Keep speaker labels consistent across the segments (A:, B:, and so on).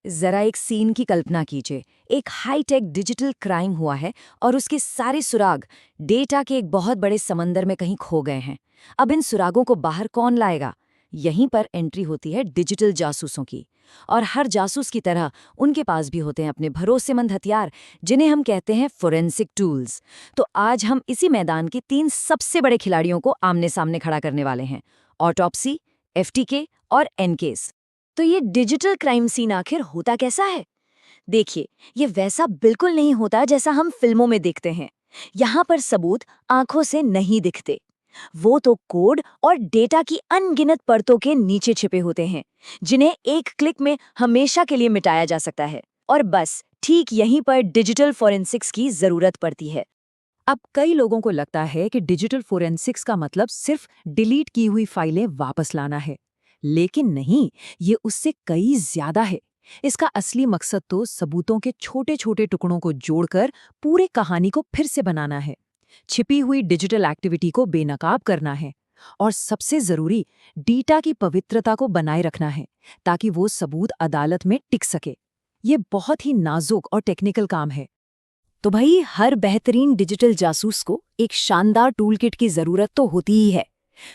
A: जरा एक सीन की कल्पना कीजिए। एक हाईटेक डिजिटल क्राइम हुआ है और उसके सारे सुराग डेटा के एक बहुत बड़े समंदर में कहीं खो गए हैं। अब इन सुरागों को बाहर कौन लाएगा? यहीं पर एंट्री होती है डिजिटल जासूसों की। और हर जासूस की तरह उनके पास भी होते हैं अपने भरोसेमंद हथियार, जिन्हें हम कहते हैं फोरेंसिक टूल्स। तो आज हम इसी मैदान के 3 सबसे बड़े खिलाड़ियों को आमने सामने खड़ा करने वाले हैं: ऑटोप्सी, एफटीके और एनकेस। तो ये डिजिटल क्राइम सीन आखिर होता कैसा है? देखिए, ये वैसा बिल्कुल नहीं होता जैसा हम फिल्मों में देखते हैं। यहाँ पर सबूत आंखों से नहीं दिखते। वो तो कोड और डेटा की अनगिनत परतों के नीचे छिपे होते हैं, जिन्हें एक क्लिक में हमेशा के लिए मिटाया जा सकता है। और बस ठीक यहीं पर डिजिटल फोरेंसिक्स की जरूरत पड़ती है।
B: अब कई लोगों को लगता है कि डिजिटल फोरेंसिक्स का मतलब सिर्फ डिलीट की हुई फाइलें वापस लाना है। लेकिन नहीं, ये उससे कई ज्यादा है। इसका असली मकसद तो सबूतों के छोटे छोटे टुकड़ों को जोड़कर पूरे कहानी को फिर से बनाना है। छिपी हुई डिजिटल एक्टिविटी को बेनकाब करना है। और सबसे जरूरी, डेटा की पवित्रता को बनाए रखना है, ताकि वो सबूत अदालत में टिक सके। ये बहुत ही नाजुक और टेक्निकल काम है।
A: तो भाई, हर बेहतरीन डिजिटल जासूस को एक शानदार टूलकिट की जरूरत तो होती ही है।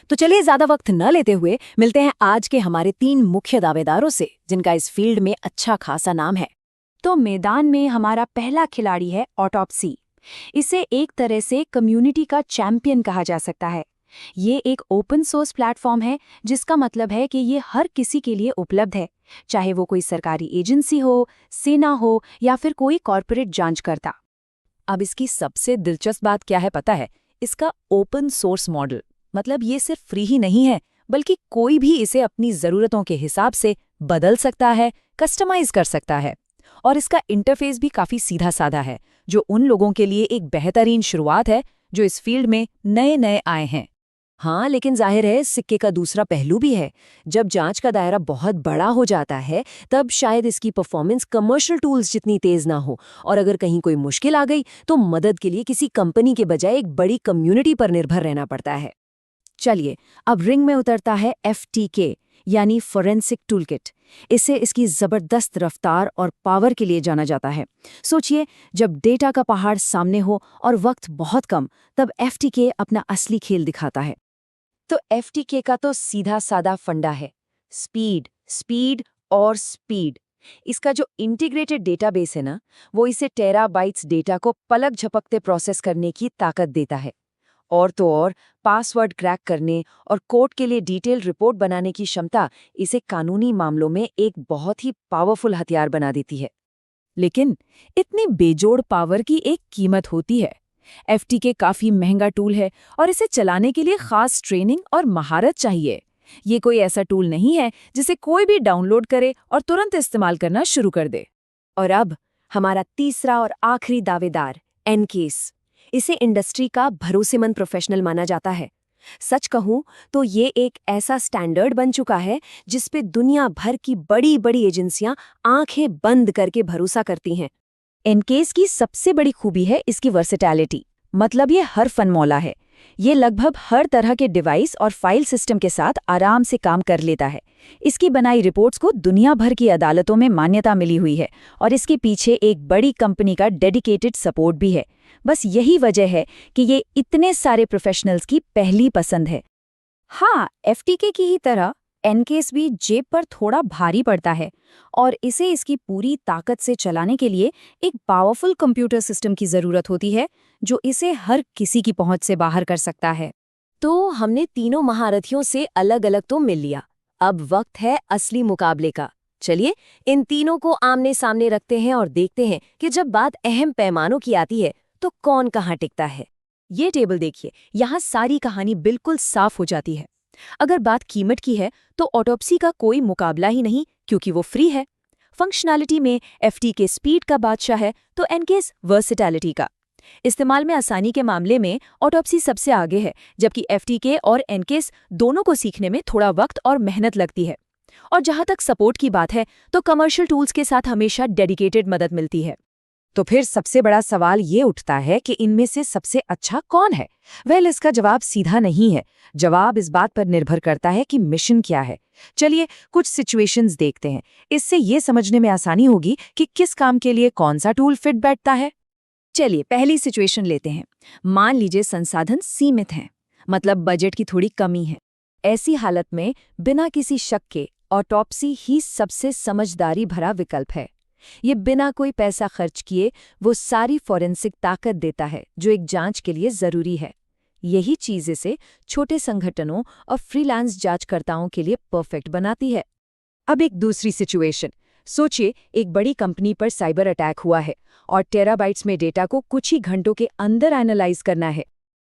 A: तो चलिए ज्यादा वक्त न लेते हुए मिलते हैं आज के हमारे 3 मुख्य दावेदारों से, जिनका इस फील्ड में अच्छा खासा नाम है। तो मैदान में हमारा पहला खिलाड़ी है ऑटोप्सी। इसे एक तरह से कम्युनिटी का चैंपियन कहा जा सकता है। ये एक ओपन सोर्स प्लेटफॉर्म है, जिसका मतलब है कि ये हर किसी के लिए उपलब्ध है, चाहे वो कोई सरकारी एजेंसी हो, सेना हो या फिर कोई कॉर्पोरेट जांचकर्ता।
B: अब इसकी सबसे दिलचस्प बात क्या है पता है? इसका ओपन सोर्स मॉडल। मतलब ये सिर्फ फ्री ही नहीं है, बल्कि कोई भी इसे अपनी ज़रूरतों के हिसाब से बदल सकता है, कस्टमाइज कर सकता है। और इसका इंटरफेस भी काफ़ी सीधा साधा है, जो उन लोगों के लिए एक बेहतरीन शुरुआत है जो इस फील्ड में नए नए आए हैं।
A: हाँ, लेकिन जाहिर है सिक्के का दूसरा पहलू भी है। जब जांच का दायरा बहुत बड़ा हो जाता है, तब शायद इसकी परफॉर्मेंस कमर्शियल टूल्स जितनी तेज ना हो। और अगर कहीं कोई मुश्किल आ गई, तो मदद के लिए किसी कंपनी के बजाय एक बड़ी कम्युनिटी पर निर्भर रहना पड़ता है। चलिए, अब रिंग में उतरता है एफटीके, यानी फोरेंसिक टूलकिट। इसे इसकी जबरदस्त रफ्तार और पावर के लिए जाना जाता है। सोचिए, जब डेटा का पहाड़ सामने हो और वक्त बहुत कम, तब एफटीके अपना असली खेल दिखाता है। तो एफटीके का तो सीधा सादा फंडा है: स्पीड, स्पीड और स्पीड। इसका जो इंटीग्रेटेड डेटाबेस है ना, वो इसे टेराबाइट्स डेटा को पलक झपकते प्रोसेस करने की ताकत देता है। और तो और, पासवर्ड क्रैक करने और कोर्ट के लिए डिटेल रिपोर्ट बनाने की क्षमता इसे कानूनी मामलों में एक बहुत ही पावरफुल हथियार बना देती है।
B: लेकिन इतनी बेजोड़ पावर की एक कीमत होती है। एफटीके काफ़ी महंगा टूल है और इसे चलाने के लिए खास ट्रेनिंग और महारत चाहिए। ये कोई ऐसा टूल नहीं है जिसे कोई भी डाउनलोड करे और तुरंत इस्तेमाल करना शुरू कर दे।
A: और अब हमारा तीसरा और आखिरी दावेदार, एनकेस। इसे इंडस्ट्री का भरोसेमंद प्रोफेशनल माना जाता है। सच कहूं तो ये एक ऐसा स्टैंडर्ड बन चुका है जिस पे दुनिया भर की बड़ी बड़ी एजेंसियां आंखें बंद करके भरोसा करती हैं।
B: एनकेस की सबसे बड़ी खूबी है इसकी वर्सेटैलिटी। मतलब ये हर फनमौला है। ये लगभग हर तरह के डिवाइस और फाइल सिस्टम के साथ आराम से काम कर लेता है। इसकी बनाई रिपोर्ट्स को दुनिया भर की अदालतों में मान्यता मिली हुई है और इसके पीछे एक बड़ी कंपनी का डेडिकेटेड सपोर्ट भी है। बस यही वजह है कि ये इतने सारे प्रोफेशनल्स की पहली पसंद है।
A: हाँ, एफटीके की ही तरह एनकेस भी जेब पर थोड़ा भारी पड़ता है, और इसे इसकी पूरी ताकत से चलाने के लिए एक पावरफुल कंप्यूटर सिस्टम की ज़रूरत होती है, जो इसे हर किसी की पहुंच से बाहर कर सकता है। तो हमने तीनों महारथियों से अलग अलग तो मिल लिया। अब वक्त है असली मुकाबले का। चलिए, इन तीनों को आमने सामने रखते हैं और देखते हैं कि जब बात अहम पैमानों की आती है, तो कौन कहाँ टिकता है। ये टेबल देखिए, यहाँ सारी कहानी बिल्कुल साफ हो जाती है। अगर बात कीमत की है, तो ऑटोप्सी का कोई मुकाबला ही नहीं, क्योंकि वो फ्री है। फंक्शनैलिटी में एफटीके स्पीड का बादशाह है, तो एनकेस वर्सेटैलिटी का। इस्तेमाल में आसानी के मामले में ऑटोप्सी सबसे आगे है, जबकि एफटीके और एनकेस दोनों को सीखने में थोड़ा वक्त और मेहनत लगती है। और जहाँ तक सपोर्ट की बात है, तो कमर्शियल टूल्स के साथ हमेशा डेडिकेटेड मदद मिलती है।
B: तो फिर सबसे बड़ा सवाल ये उठता है कि इनमें से सबसे अच्छा कौन है? इसका जवाब सीधा नहीं है। जवाब इस बात पर निर्भर करता है कि मिशन क्या है। चलिए कुछ सिचुएशंस देखते हैं। इससे ये समझने में आसानी होगी कि किस काम के लिए कौन सा टूल फिट बैठता है। चलिए पहली सिचुएशन लेते हैं। मान लीजिए संसाधन सीमित हैं, मतलब बजट की थोड़ी कमी है। ऐसी हालत में बिना किसी शक के ऑटोप्सी ही सबसे समझदारी भरा विकल्प है। ये बिना कोई पैसा खर्च किए वो सारी फॉरेंसिक ताकत देता है जो एक जांच के लिए जरूरी है। यही चीज इसे छोटे संगठनों और फ्रीलांस जांचकर्ताओं के लिए परफेक्ट बनाती है। अब एक दूसरी सिचुएशन सोचिए, एक बड़ी कंपनी पर साइबर अटैक हुआ है और टेराबाइट्स में डेटा को कुछ ही घंटों के अंदर एनालाइज करना है।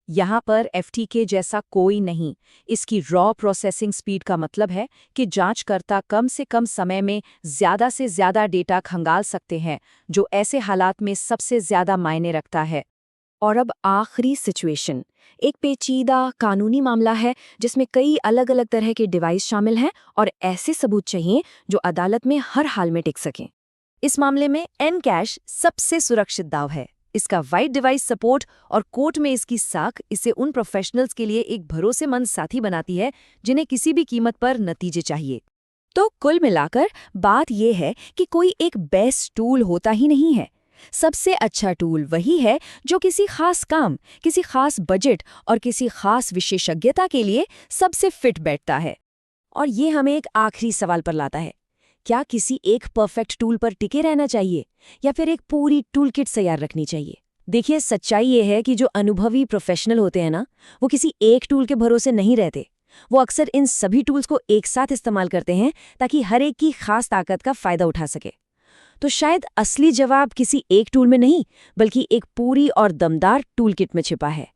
B: यहाँ पर एफटीके जैसा कोई नहीं। इसकी रॉ प्रोसेसिंग स्पीड का मतलब है कि जांचकर्ता कम से कम समय में ज़्यादा से ज़्यादा डेटा खंगाल सकते हैं, जो ऐसे हालात में सबसे ज़्यादा मायने रखता है। और अब आखिरी सिचुएशन, एक पेचीदा कानूनी मामला है जिसमें कई अलग अलग तरह के डिवाइस शामिल हैं और ऐसे सबूत चाहिए जो अदालत में हर हाल में टिक सकें। इस मामले में एनकैश सबसे सुरक्षित दाव है। इसका वाइड डिवाइस सपोर्ट और कोर्ट में इसकी साख इसे उन प्रोफेशनल्स के लिए एक भरोसेमंद साथी बनाती है जिन्हें किसी भी कीमत पर नतीजे चाहिए। तो कुल मिलाकर बात यह है कि कोई एक बेस्ट टूल होता ही नहीं है। सबसे अच्छा टूल वही है जो किसी खास काम, किसी खास बजट और किसी खास विशेषज्ञता के लिए सबसे फिट बैठता है। और ये हमें एक आखिरी सवाल पर लाता है, क्या किसी एक परफेक्ट टूल पर टिके रहना चाहिए या फिर एक पूरी टूल किट तैयार रखनी चाहिए? देखिए सच्चाई ये है कि जो अनुभवी प्रोफेशनल होते हैं ना, वो किसी एक टूल के भरोसे नहीं रहते। वो अक्सर इन सभी टूल्स को एक साथ इस्तेमाल करते हैं ताकि हर एक की खास ताकत का फायदा उठा सके। तो शायद असली जवाब किसी एक टूल में नहीं, बल्कि एक पूरी और दमदार टूल किट में छिपा है।